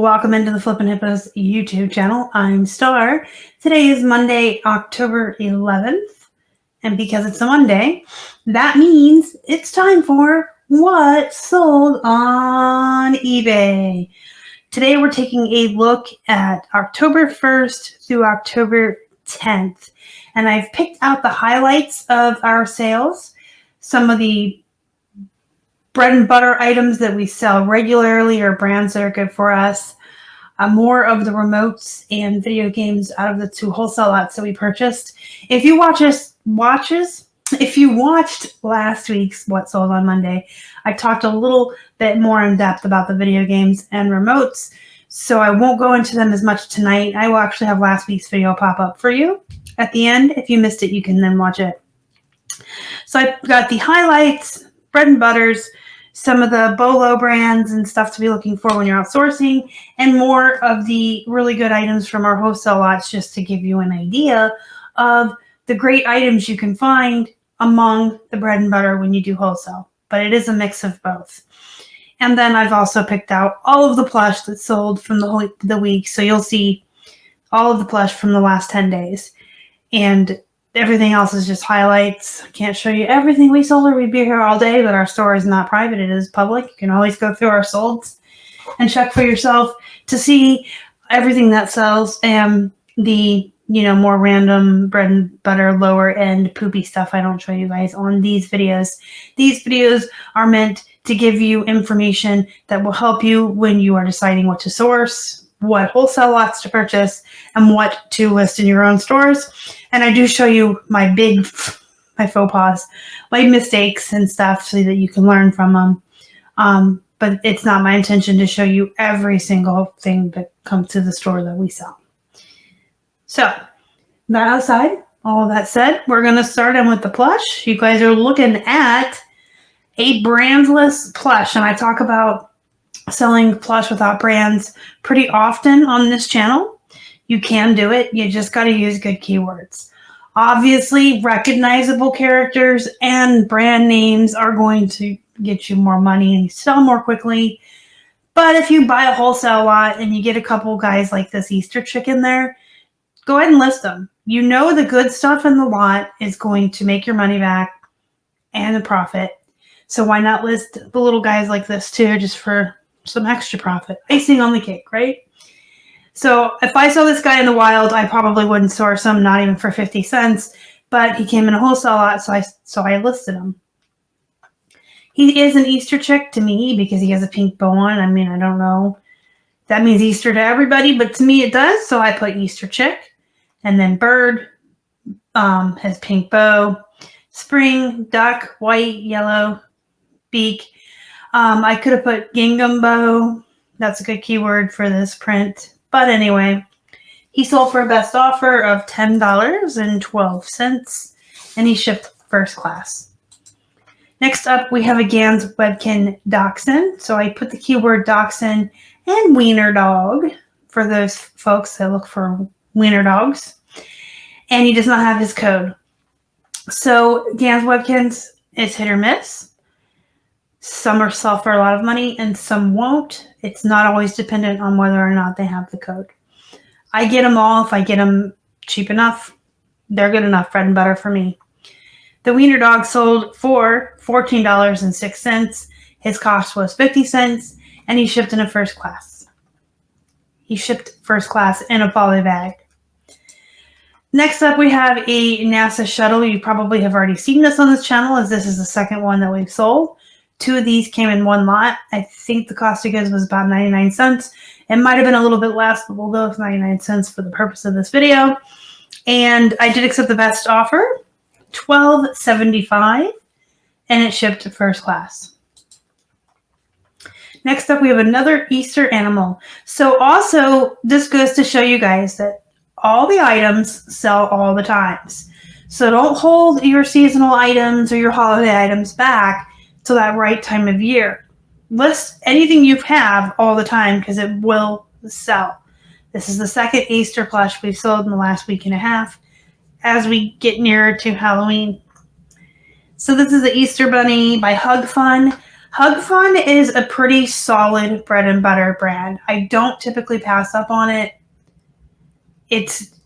Welcome into the Flippin' Hippos YouTube channel. I'm Star. Today is Monday, October 11th. And because it's a Monday, that means it's time for What Sold on eBay. Today we're taking a look at October 1st through October 10th. And I've picked out the highlights of our sales, some of the bread and butter items that we sell regularly or brands that are good for us. More of the remotes and video games out of the 2 wholesale lots that we purchased. If you if you watched last week's What Sold on Monday, I talked a little bit more in depth about the video games and remotes, so I won't go into them as much tonight. I will actually have last week's video pop up for you at the end. If you missed it, you can then watch it. So I've got the highlights, bread and butters, some of the BOLO brands and stuff to be looking for when you're outsourcing, and more of the really good items from our wholesale lots, just to give you an idea of the great items you can find among the bread and butter when you do wholesale. But it is a mix of both. And then I've also picked out all of the plush that sold from the week. So you'll see all of the plush from the last 10 days. And everything else is just highlights. I can't show you everything we sold or we'd be here all day, but our store is not private. It is public. You can always go through our solds and check for yourself to see everything that sells, and the, more random bread and butter, lower end poopy stuff I don't show you guys on these videos. These videos are meant to give you information that will help you when you are deciding what to source, what wholesale lots to purchase, and what to list in your own stores. And I do show you my faux pas, my mistakes and stuff, so that you can learn from them. But it's not my intention to show you every single thing that comes to the store that we sell. So that aside, all of that said, we're going to start in with the plush. You guys are looking at a brandless plush, and I talk about selling plush without brands pretty often on this channel. You can do it. You just got to use good keywords. Obviously, recognizable characters and brand names are going to get you more money and sell more quickly. But if you buy a wholesale lot and you get a couple guys like this Easter chick in there, go ahead and list them. You know the good stuff in the lot is going to make your money back and a profit. So why not list the little guys like this too, just for some extra profit? Icing on the cake, right? So if I saw this guy in the wild, I probably wouldn't source him, not even for 50 cents, but he came in a wholesale lot, so I listed him. He is an Easter chick to me because he has a pink bow on. I mean, I don't know. That means Easter to everybody, but to me it does, so I put Easter chick. And then bird has pink bow. Spring, duck, white, yellow, beak. I could have put gingham bow. That's a good keyword for this print. But anyway, he sold for a best offer of $10.12, and he shipped first class. Next up, we have a Gans Webkin Dachshund. So I put the keyword Dachshund and Wiener Dog for those folks that look for wiener dogs. And he does not have his code. So Gans Webkins is hit or miss. Some are sell for a lot of money and some won't. It's not always dependent on whether or not they have the code. I get them all. If I get them cheap enough, they're good enough bread and butter for me. The Wiener Dog sold for $14.06. His cost was 50 cents, and he shipped in a first class. He shipped first class in a poly bag. Next up, we have a NASA shuttle. You probably have already seen this on this channel, as this is the second one that we've sold. 2 of these came in one lot. I think the cost of goods was about 99 cents. It might have been a little bit less, but we'll go with 99 cents for the purpose of this video. And I did accept the best offer, $12.75, and it shipped to first class. Next up, we have another Easter animal. So also, this goes to show you guys that all the items sell all the times. So don't hold your seasonal items or your holiday items back to that right time of year. List anything you have all the time because it will sell. This is the second Easter plush we've sold in the last week and a half as we get nearer to Halloween. So this is the Easter Bunny by Hug Fun. Hug Fun is a pretty solid bread and butter brand. I don't typically pass up on it. It's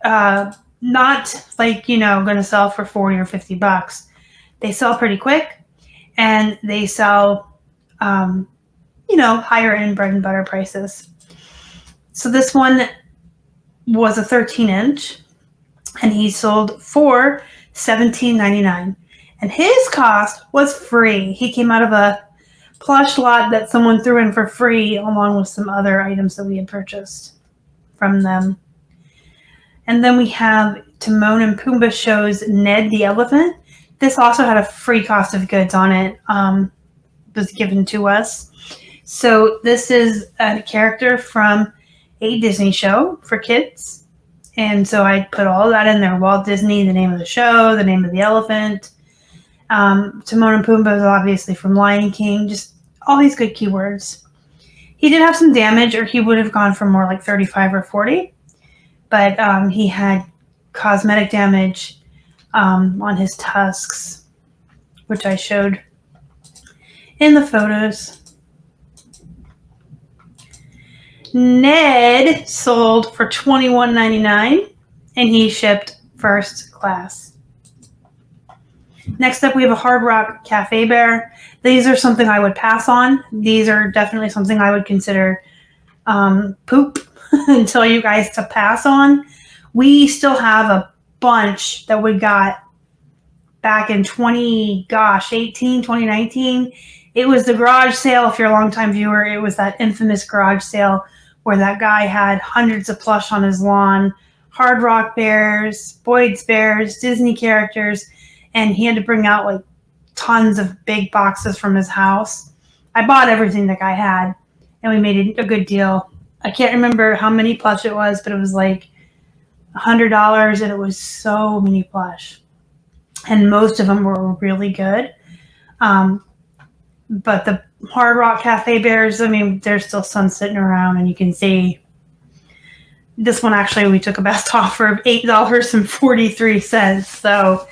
not like, going to sell for 40 or 50 bucks. They sell pretty quick, and they sell, higher end bread and butter prices. So this one was a 13-inch, and he sold for $17.99. And his cost was free. He came out of a Plush lot that someone threw in for free, along with some other items that we had purchased from them. And then we have Timon and Pumbaa shows Ned the Elephant. This also had a free cost of goods on it. It was given to us. So this is a character from a Disney show for kids. And so I put all that in there. Walt Disney, the name of the show, the name of the elephant. Timon and Pumbaa is obviously from Lion King. Just all these good keywords. He did have some damage, or he would have gone for more like 35 or 40. But he had cosmetic damage on his tusks, which I showed in the photos. Ned sold for $21.99, and he shipped first class. Next up, we have a Hard Rock Cafe Bear. These are something I would pass on. These are definitely something I would consider poop until you guys to pass on. We still have a bunch that we got back in 2019. It was the garage sale. If you're a longtime viewer, it was that infamous garage sale where that guy had hundreds of plush on his lawn, Hard Rock bears, Boyd's bears, Disney characters, and he had to bring out like tons of big boxes from his house. I bought everything that guy had, and we made a good deal. I can't remember how many plush it was, but it was like $100, and it was so many plush. And most of them were really good. But the Hard Rock Cafe Bears, I mean, there's still some sitting around, and you can see this one actually we took a best offer of $8.43. So,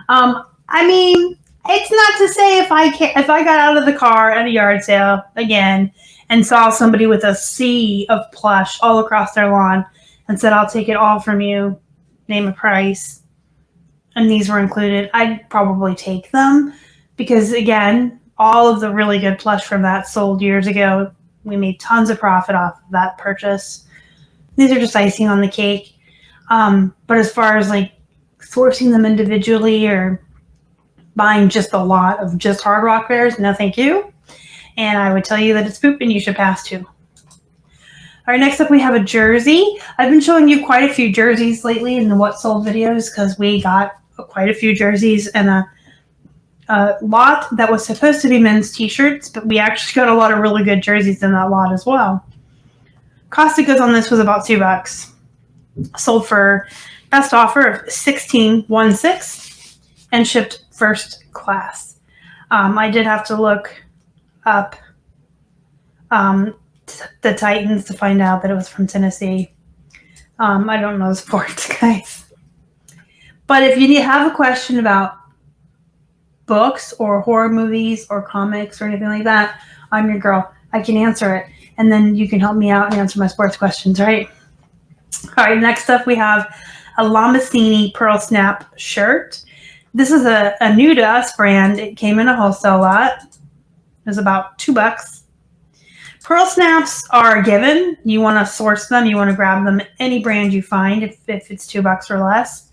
I mean, it's not to say if I got out of the car at a yard sale again and saw somebody with a sea of plush all across their lawn and said, "I'll take it all from you, name a price," and these were included, I'd probably take them because, again, all of the really good plush from that sold years ago. We made tons of profit off of that purchase. These are just icing on the cake. But as far as like sourcing them individually or buying just a lot of just Hard Rock bears, no thank you. And I would tell you that it's poop and you should pass too. All right, next up we have a jersey. I've been showing you quite a few jerseys lately in the what sold videos because we got quite a few jerseys and a lot that was supposed to be men's t-shirts, but we actually got a lot of really good jerseys in that lot as well. Cost of goods on this was about $2. Sold for best offer of $16.16 and shipped first class. I did have to look up the Titans to find out that it was from Tennessee. I don't know the sports, guys. But if you have a question about books or horror movies or comics or anything like that, I'm your girl. I can answer it. And then you can help me out and answer my sports questions, right? All right, next up we have a Lamassini Pearl Snap shirt. This is a new to us brand. It came in a wholesale lot. It was about $2. Pearl snaps are a given. You want to source them. You want to grab them any brand you find if it's $2 or less.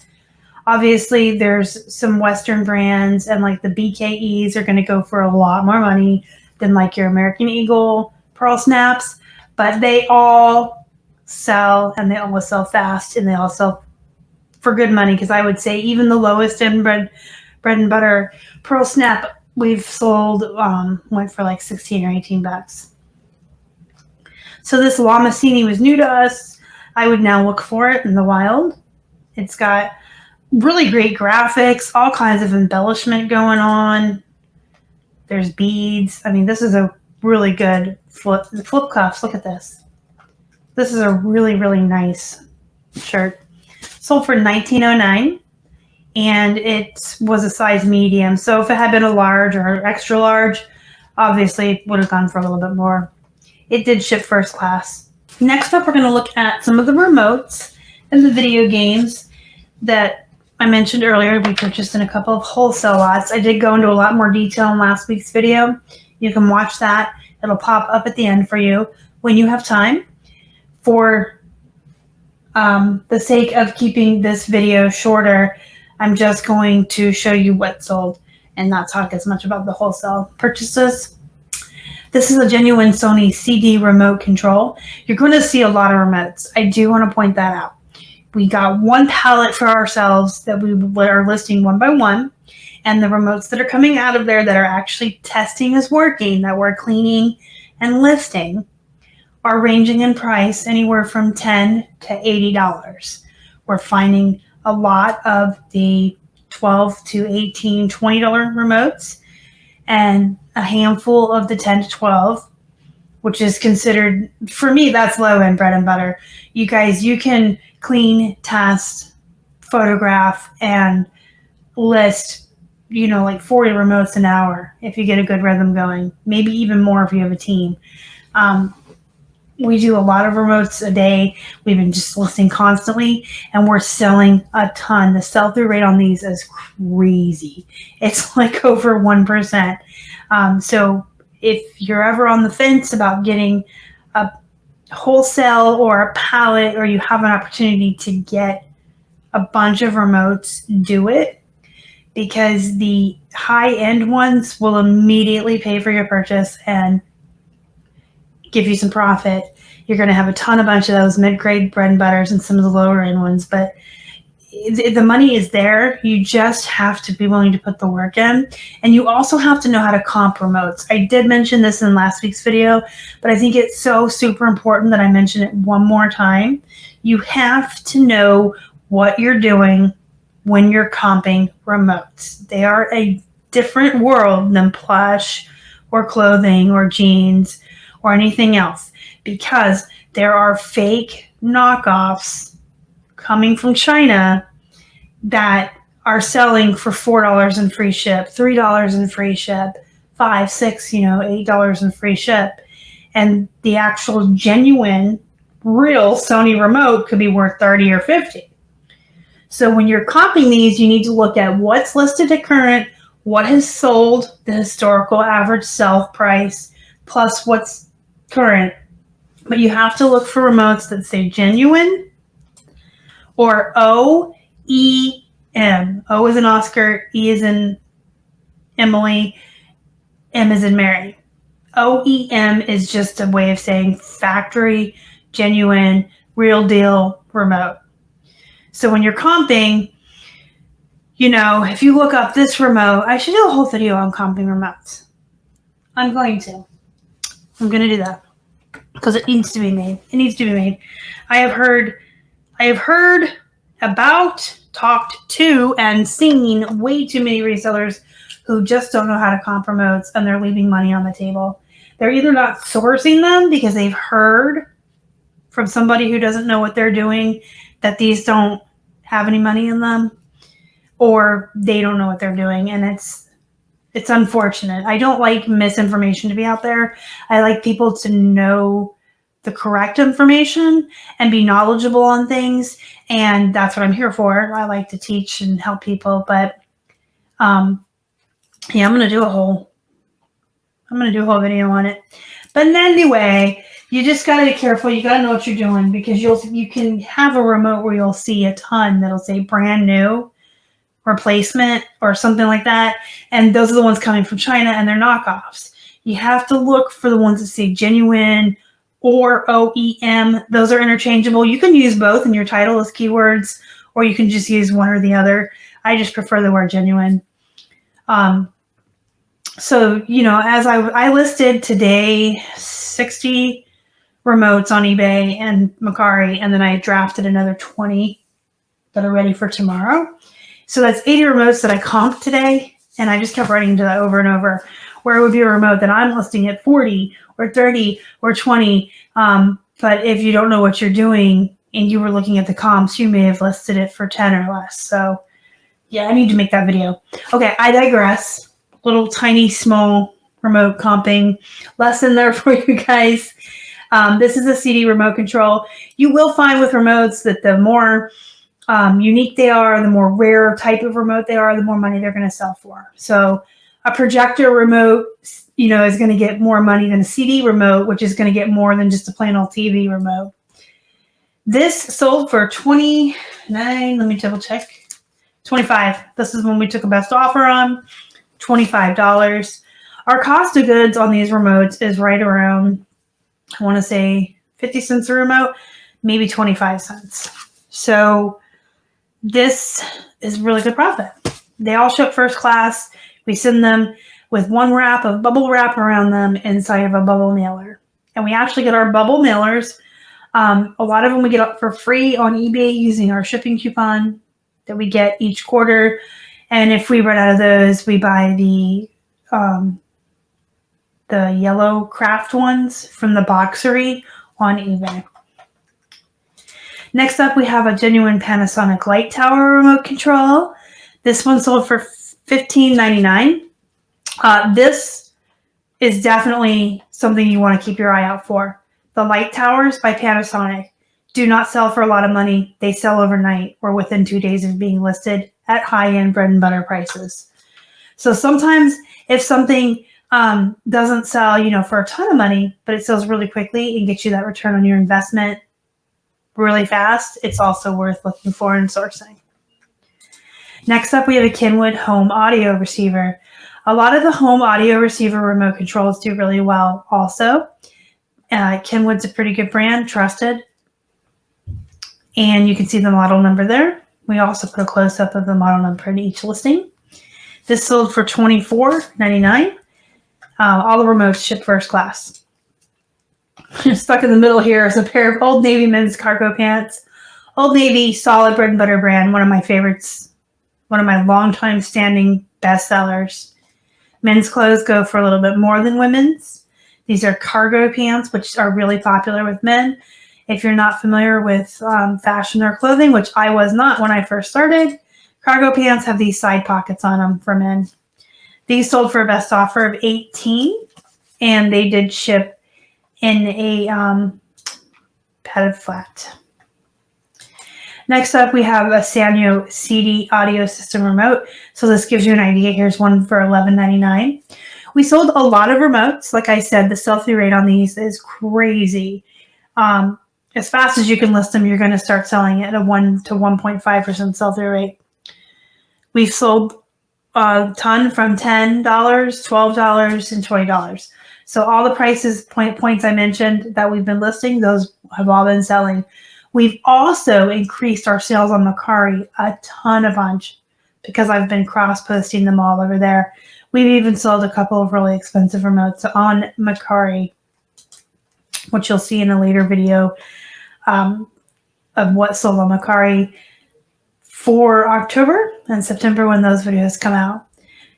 Obviously, there's some Western brands, and like the BKEs are going to go for a lot more money than like your American Eagle Pearl snaps, but they all sell, and they all sell fast, and they all sell for good money, because I would say even the lowest end bread and butter Pearl snap we've sold went for like 16 or 18 bucks. So this Lamassini was new to us. I would now look for it in the wild. It's got really great graphics, all kinds of embellishment going on. There's beads. I mean, this is a really good flip cuffs. Look at this. This is a really, really nice shirt. Sold for $19.09, and it was a size medium. So if it had been a large or extra large, Obviously, would have gone for a little bit more. It did ship first class. Next up, we're going to look at some of the remotes and the video games that I mentioned earlier. We purchased in a couple of wholesale lots. I did go into a lot more detail in last week's video. You can watch that. It'll pop up at the end for you when you have time. For the sake of keeping this video shorter, I'm just going to show you what sold and not talk as much about the wholesale purchases. This is a genuine Sony CD remote control. You're going to see a lot of remotes. I do want to point that out. We got one palette for ourselves that we are listing one by one. And the remotes that are coming out of there that are actually testing as working, that we're cleaning and listing, are ranging in price anywhere from $10 to $80. We're finding a lot of the $12 to $18, $20 remotes, and a handful of the 10 to 12, which is considered, for me, that's low end bread and butter. You guys, you can clean, test, photograph, and list, like 40 remotes an hour if you get a good rhythm going. Maybe even more if you have a team. We do a lot of remotes a day. We've been just listing constantly, and we're selling a ton. The sell-through rate on these is crazy. It's like over 1%. So if you're ever on the fence about getting a wholesale or a pallet, or you have an opportunity to get a bunch of remotes, do it, because the high-end ones will immediately pay for your purchase and give you some profit. You're going to have a bunch of those mid-grade bread and butters and some of the lower end ones, but the money is there. You just have to be willing to put the work in, and you also have to know how to comp remotes. I did mention this in last week's video, but I think it's so super important that I mention it one more time. You have to know what you're doing when you're comping remotes. They are a different world than plush or clothing or jeans or anything else, because there are fake knockoffs coming from China that are selling for $4 in free ship, $3 in free ship, $5, $6, $8 in free ship. And the actual genuine, real Sony remote could be worth $30 or $50. So when you're comping these, you need to look at what's listed at current, what has sold, the historical average sell price, plus what's current. But you have to look for remotes that say genuine or OEM. O is in Oscar, E is in Emily, M is in Mary. OEM is just a way of saying factory, genuine, real deal remote. So when you're comping, if you look up this remote, I should do a whole video on comping remotes. I'm going to do that because it needs to be made. It needs to be made. I have heard about, talked to, and seen way too many resellers who just don't know how to comp remotes, and they're leaving money on the table. They're either not sourcing them because they've heard from somebody who doesn't know what they're doing that these don't have any money in them, or they don't know what they're doing, and it's unfortunate. I don't like misinformation to be out there. I like people to know the correct information and be knowledgeable on things, and that's what I'm here for. I like to teach and help people, but I'm going to do a whole video on it. But anyway, you just got to be careful. You got to know what you're doing, because you can have a remote where you'll see a ton that'll say brand new, replacement, or something like that, and those are the ones coming from China, and they're knockoffs. You have to look for the ones that say genuine or OEM. Those are interchangeable. You can use both in your title as keywords, or you can just use one or the other. I just prefer the word genuine. So, as I listed today 60 remotes on eBay and Mercari, and then I drafted another 20 that are ready for tomorrow. So that's 80 remotes that I comped today, and I just kept writing to that over and over, where it would be a remote that I'm listing at 40 or 30 or 20. But if you don't know what you're doing and you were looking at the comps, you may have listed it for 10 or less. So yeah, I need to make that video. Okay, I digress. Little tiny small remote comping lesson there for you guys. This is a CD remote control. You will find with remotes that the more unique they are, the more rare type of remote they are, the more money they're going to sell for. So a projector remote, is going to get more money than a CD remote, which is going to get more than just a plain old TV remote. This sold for $29. Let me double check. $25. This is when we took a best offer on. $25. Our cost of goods on these remotes is right around, I want to say 50 cents a remote, maybe 25 cents. So this is really good profit. They all ship first class. We send them with one wrap of bubble wrap around them inside of a bubble mailer. And we actually get our bubble mailers. A lot of them we get for free on eBay using our shipping coupon that we get each quarter. And if we run out of those, we buy the yellow craft ones from the Boxery on eBay. Next up, we have a genuine Panasonic light tower remote control. This one sold for $15.99. This is definitely something you want to keep your eye out for. The light towers by Panasonic do not sell for a lot of money. They sell overnight or within 2 days of being listed at high-end bread and butter prices. So sometimes if something doesn't sell, for a ton of money, but it sells really quickly and gets you that return on your investment really fast, it's also worth looking for and sourcing. Next up, we have a Kenwood home audio receiver. A lot of the home audio receiver remote controls do really well also. Kenwood's a pretty good brand, trusted. And you can see the model number there. We also put a close-up of the model number in each listing. This sold for $24.99. All the remotes ship first class. Stuck in the middle here is a pair of Old Navy men's cargo pants. Old Navy, solid bread and butter brand, one of my favorites, one of my longtime standing bestsellers. Men's clothes go for a little bit more than women's. These are cargo pants, which are really popular with men. If you're not familiar with fashion or clothing, which I was not when I first started, cargo pants have these side pockets on them for men. These sold for a best offer of $18, and they did ship in a padded flat. Next up, we have a Sanyo CD audio system remote. So this gives you an idea. Here's one for $11.99. We sold a lot of remotes. Like I said, the sell-through rate on these is crazy. As fast as you can list them, you're going to start selling at a 1 to 1.5% sell-through rate. We've sold a ton from $10, $12, and $20. So all the prices points I mentioned that we've been listing, those have all been selling. We've also increased our sales on Macari a bunch because I've been cross-posting them all over there. We've even sold a couple of really expensive remotes on Macari, which you'll see in a later video of what sold on Macari for October and September when those videos come out.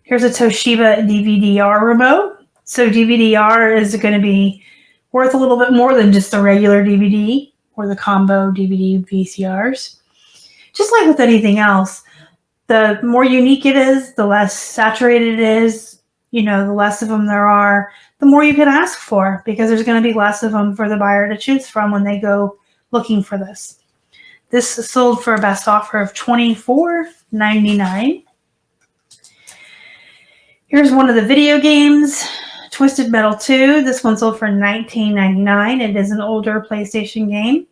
Here's a Toshiba DVD-R remote. So DVD-R is going to be worth a little bit more than just the regular DVD or the combo DVD VCRs. Just like with anything else, the more unique it is, the less saturated it is, the less of them there are, the more you can ask for, because there's going to be less of them for the buyer to choose from when they go looking for this. This sold for a best offer of $24.99. Here's one of the video games, Twisted Metal 2. This one sold for $19.99. It is an older PlayStation game.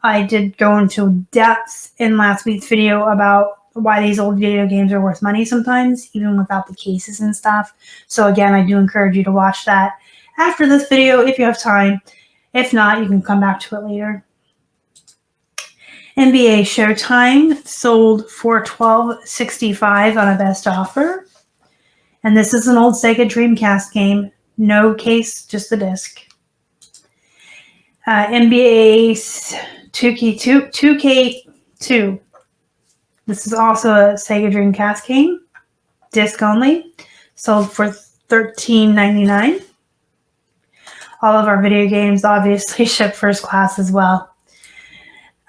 I did go into depth in last week's video about why these old video games are worth money sometimes, even without the cases and stuff. So again, I do encourage you to watch that after this video if you have time. If not, you can come back to it later. NBA Showtime sold for $12.65 on a best offer. And this is an old Sega Dreamcast game. No case, just the disc. NBA 2K2. This is also a Sega Dreamcast game. Disc only. Sold for $13.99. All of our video games obviously ship first class as well.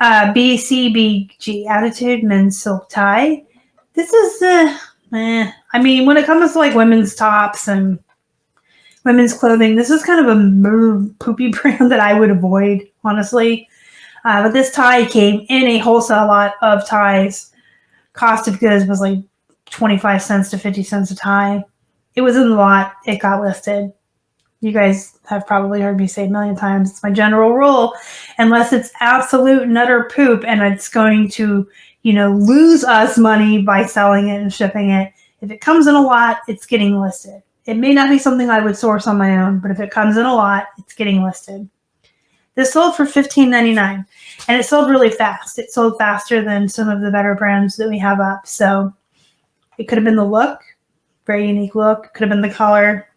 BCBG Attitude Men's Silk Tie. This is, when it comes to like women's tops and women's clothing. This is kind of a poopy brand that I would avoid, honestly. But this tie came in a wholesale lot of ties. Cost of goods was like 25 cents to 50 cents a tie. It was in the lot. It got listed. You guys have probably heard me say a million times, it's my general rule, unless it's absolute and utter poop and it's going to, lose us money by selling it and shipping it. If it comes in a lot, it's getting listed. It may not be something I would source on my own, but if it comes in a lot, it's getting listed. This sold for $15.99, and it sold really fast. It sold faster than some of the better brands that we have up. So it could have been the look, very unique look. Could have been the color.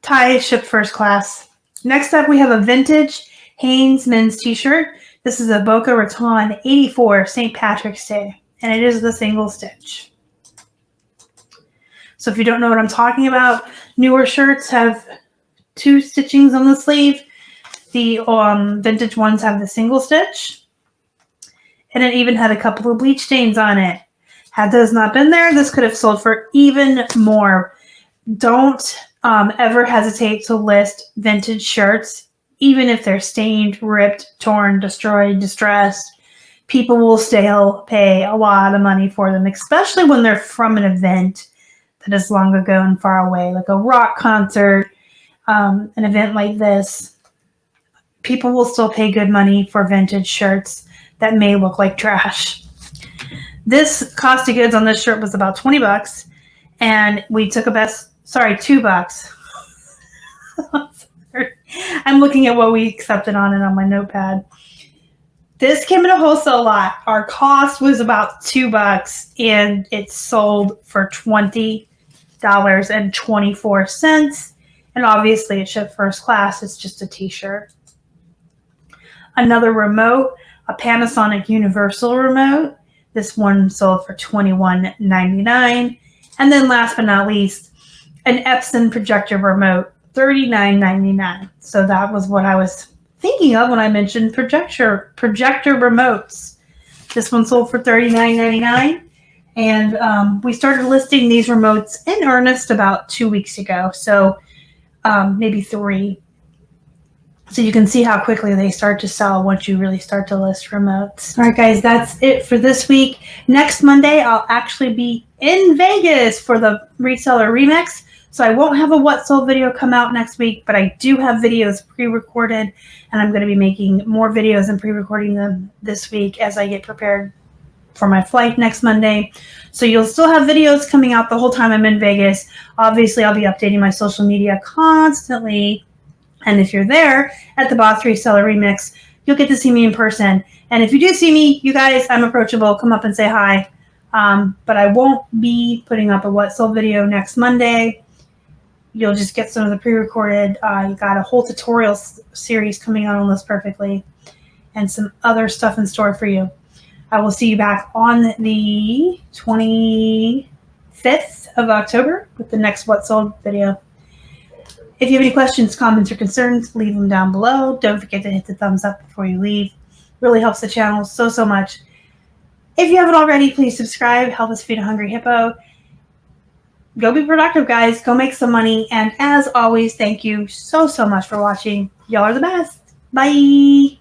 Tie shipped first class. Next up, we have a vintage Hanes men's t-shirt. This is a Boca Raton 84 St. Patrick's Day, and it is the single stitch. So if you don't know what I'm talking about, newer shirts have 2 stitchings on the sleeve. The vintage ones have the single stitch, and it even had a couple of bleach stains on it. Had those not been there, this could have sold for even more. Don't ever hesitate to list vintage shirts, even if they're stained, ripped, torn, destroyed, distressed. People will still pay a lot of money for them, especially when they're from an event that is long ago and far away, like a rock concert, an event like this. People will still pay good money for vintage shirts that may look like trash. This cost of goods on this shirt was about $20, and we took $2. I'm looking at what we accepted on it on my notepad. This came in a wholesale lot. Our cost was about $2, and it sold for $20.24. And obviously it shipped first class. It's just a t-shirt. Another remote, a Panasonic Universal remote. This one sold for $21.99. And then last but not least, an Epson projector remote, $39.99. So that was what I was thinking of when I mentioned projector remotes. This one sold for $39.99. And we started listing these remotes in earnest about 2 weeks ago. So maybe 3. So you can see how quickly they start to sell once you really start to list remotes. All right, guys, that's it for this week. Next Monday, I'll actually be in Vegas for the Reseller Remix. So I won't have a What Sold video come out next week, but I do have videos pre-recorded, and I'm going to be making more videos and pre-recording them this week as I get prepared for my flight next Monday. So you'll still have videos coming out the whole time I'm in Vegas. Obviously, I'll be updating my social media constantly. And if you're there at the Boss Reseller Remix, you'll get to see me in person. And if you do see me, you guys, I'm approachable. Come up and say hi. But I won't be putting up a What Sold video next Monday. You'll just get some of the pre-recorded. You got a whole tutorial series coming out on this perfectly, and some other stuff in store for you. I will see you back on the 25th of October with the next What Sold video. If you have any questions, comments, or concerns, leave them down below. Don't forget to hit the thumbs up before you leave. Really helps the channel so much. If you haven't already, please subscribe. Help us feed a hungry hippo. Go be productive, guys. Go make some money. And as always, thank you so much for watching. Y'all are the best. Bye.